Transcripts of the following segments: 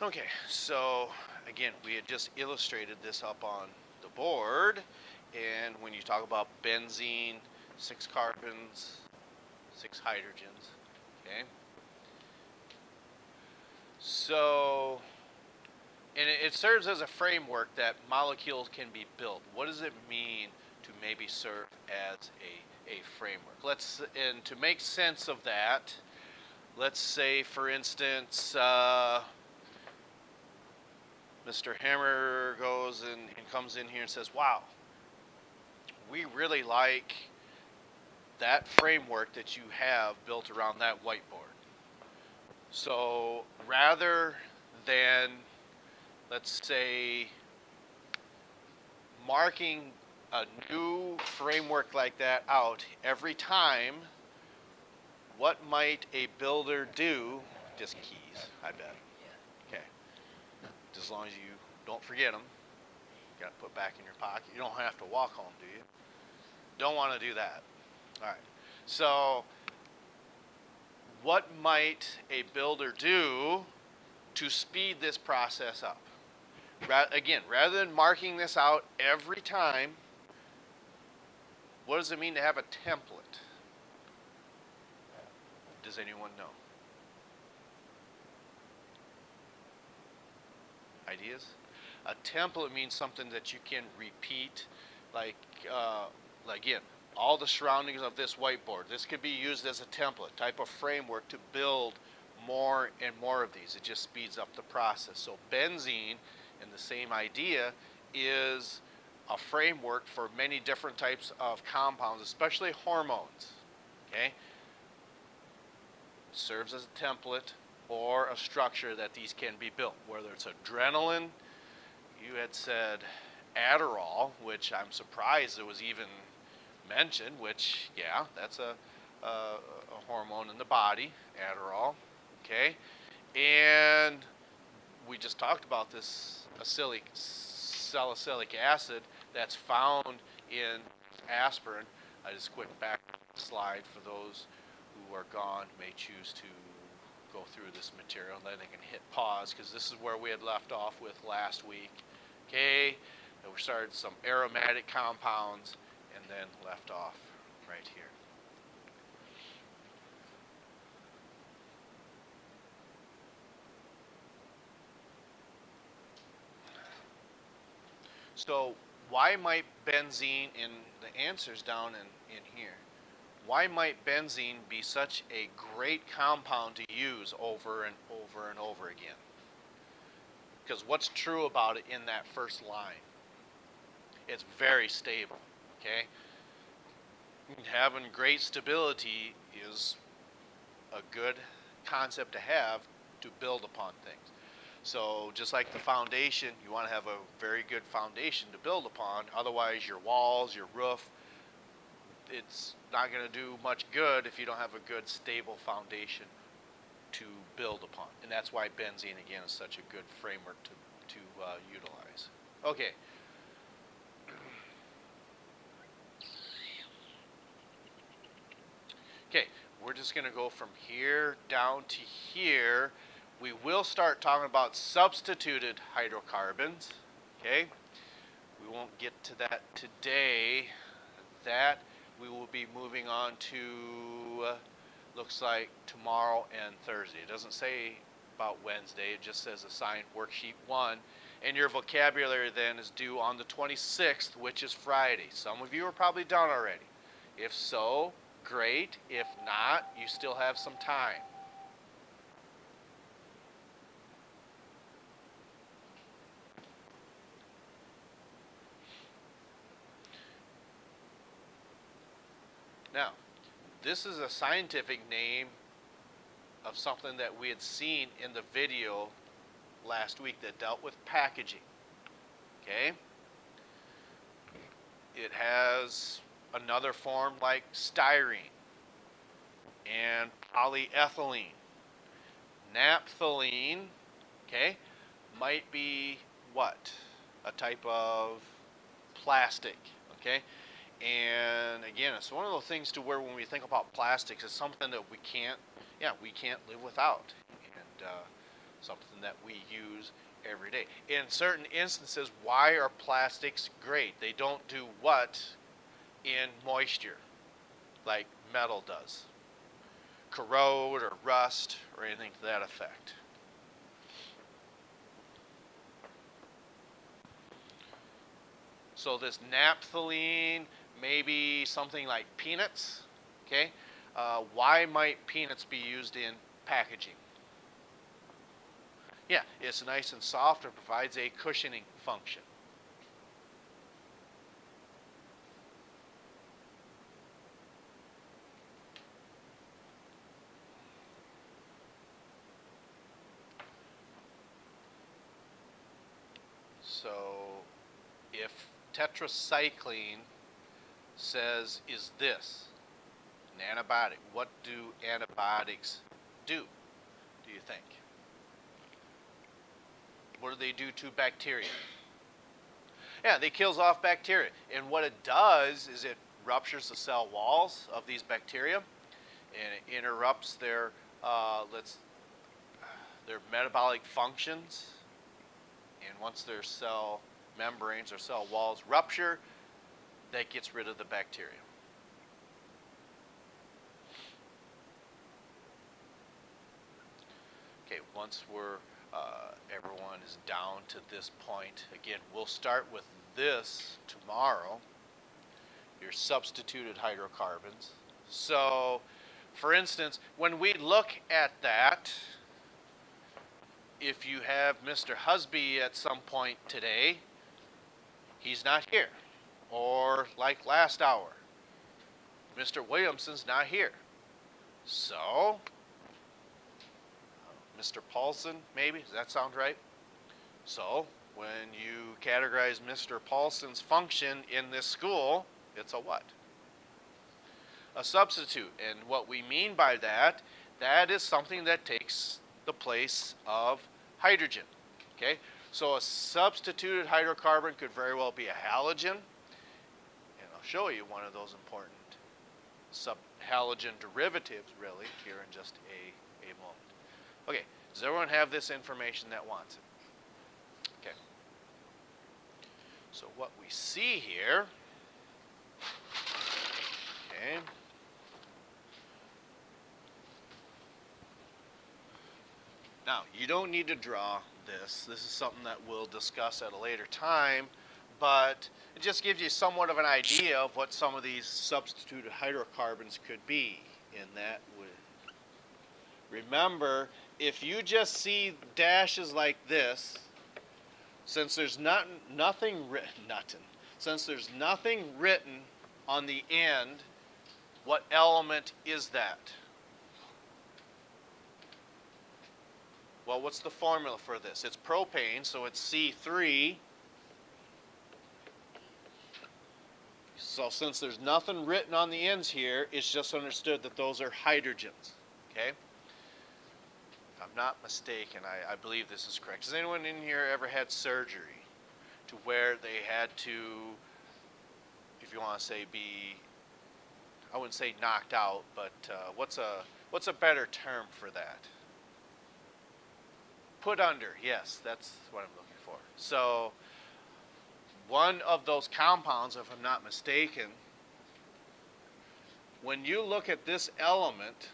Okay, so again, we had just illustrated this up on the board, and when you talk about benzene, 6 carbons, 6 hydrogens, okay? So, and it serves as a framework that molecules can be built. What does it mean to maybe serve as a framework? And to make sense of that, let's say, for instance, Mr. Hammer goes and comes in here and says, wow, we really like that framework that you have built around that whiteboard. So rather than, let's say, marking a new framework like that out every time, what might a builder do? Just keys, I bet. Okay. As long as you don't forget them. You got to put back in your pocket. You don't have to walk home, do you? Don't want to do that. All right. So what might a builder do to speed this process up? Again, rather than marking this out every time, what does it mean to have a template? Does anyone know? Ideas? A template means something that you can repeat, like again, all the surroundings of this whiteboard. This could be used as a template, type of framework to build more and more of these. It just speeds up the process. So benzene, and the same idea, is a framework for many different types of compounds, especially hormones. Okay? Serves as a template or a structure that these can be built, whether it's adrenaline. You had said Adderall, which I'm surprised it was even mentioned, which, yeah, that's a hormone in the body, Adderall, okay? And we just talked about this salicylic acid that's found in aspirin. I just quit back the slide for those who are gone, may choose to go through this material, and then they can hit pause, because this is where we had left off with last week. Okay, and we started some aromatic compounds and then left off right here. So why might benzene, in the answers down in here, why might benzene be such a great compound to use over and over and over again? Because what's true about it in that first line? It's very stable, okay? Having great stability is a good concept to have to build upon things. So just like the foundation, you want to have a very good foundation to build upon. Otherwise, your walls, your roof, it's not going to do much good if you don't have a good, stable foundation to build upon. And that's why benzene, again, is such a good framework to utilize. Okay. Okay, we're just going to go from here down to here. We will start talking about substituted hydrocarbons. Okay, we won't get to that today. That we will be moving on to, looks like tomorrow and Thursday. It doesn't say about Wednesday, it just says assigned worksheet 1. And your vocabulary then is due on the 26th, which is Friday. Some of you are probably done already. If so, great. If not, you still have some time. Now, this is a scientific name of something that we had seen in the video last week that dealt with packaging. Okay? It has another form like styrene and polyethylene. Naphthalene, okay, might be what? A type of plastic, okay? And again, it's one of those things to where when we think about plastics, it's something that we can't live without. And something that we use every day. In certain instances, why are plastics great? They don't do what in moisture, like metal does. Corrode or rust or anything to that effect. So this naphthalene, maybe something like peanuts, okay? Why might peanuts be used in packaging? Yeah, it's nice and soft and provides a cushioning function. So if tetracycline says is this an antibiotic, what do antibiotics do you think? What do they do to bacteria? Yeah, they kills off bacteria. And what it does is it ruptures the cell walls of these bacteria and it interrupts their metabolic functions. And once their cell membranes or cell walls rupture, that gets rid of the bacteria. Okay, once everyone is down to this point, again, we'll start with this tomorrow, your substituted hydrocarbons. So, for instance, when we look at that, if you have Mr. Husby at some point today, he's not here. Or like last hour, Mr. Williamson's not here. So, Mr. Paulson, maybe, does that sound right? So, when you categorize Mr. Paulson's function in this school, it's a what? A substitute. And what we mean by that, that is something that takes the place of hydrogen. Okay? So a substituted hydrocarbon could very well be a halogen. And I'll show you one of those important halogen derivatives, really, here in just a moment. Okay, does everyone have this information that wants it? Okay. So what we see here, okay, now you don't need to draw this. This is something that we'll discuss at a later time, but it just gives you somewhat of an idea of what some of these substituted hydrocarbons could be in that. Remember, if you just see dashes like this, since there's nothing written on the end, what element is that? Well, what's the formula for this? It's propane, so it's C3. So since there's nothing written on the ends here, it's just understood that those are hydrogens. Okay? If I'm not mistaken, I believe this is correct. Has anyone in here ever had surgery to where they had to, if you want to say I wouldn't say knocked out, but what's a better term for that? Put under, yes, that's what I'm looking for. So one of those compounds, if I'm not mistaken, when you look at this element,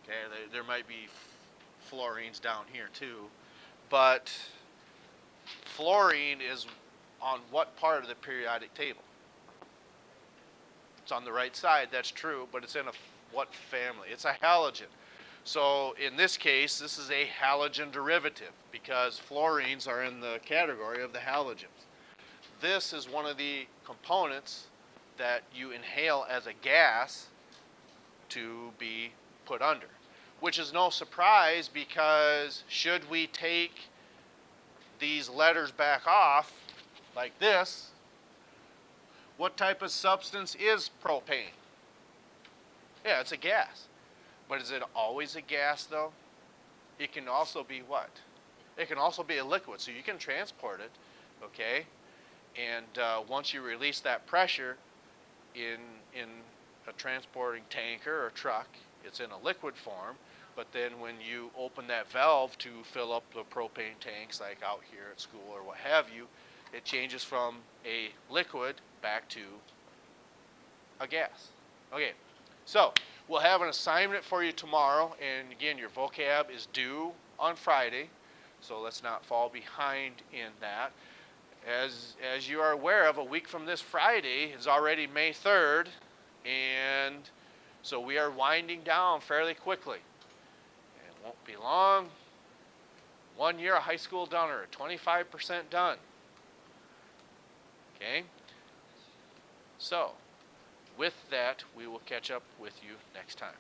okay, there might be fluorines down here too, but fluorine is on what part of the periodic table? It's on the right side, that's true, but it's in what family? It's a halogen. So in this case, this is a halogen derivative because fluorines are in the category of the halogens. This is one of the components that you inhale as a gas to be put under, which is no surprise because should we take these letters back off like this, what type of substance is propane? Yeah, it's a gas. But is it always a gas, though? It can also be what? It can also be a liquid, so you can transport it, okay? And once you release that pressure in a transporting tanker or truck, it's in a liquid form. But then when you open that valve to fill up the propane tanks, like out here at school or what have you, it changes from a liquid back to a gas. Okay, so we'll have an assignment for you tomorrow, and again, your vocab is due on Friday, so let's not fall behind in that. As you are aware of, a week from this Friday is already May 3rd, and so we are winding down fairly quickly. It won't be long. 1 year of high school done, or 25% done. Okay? So, with that, we will catch up with you next time.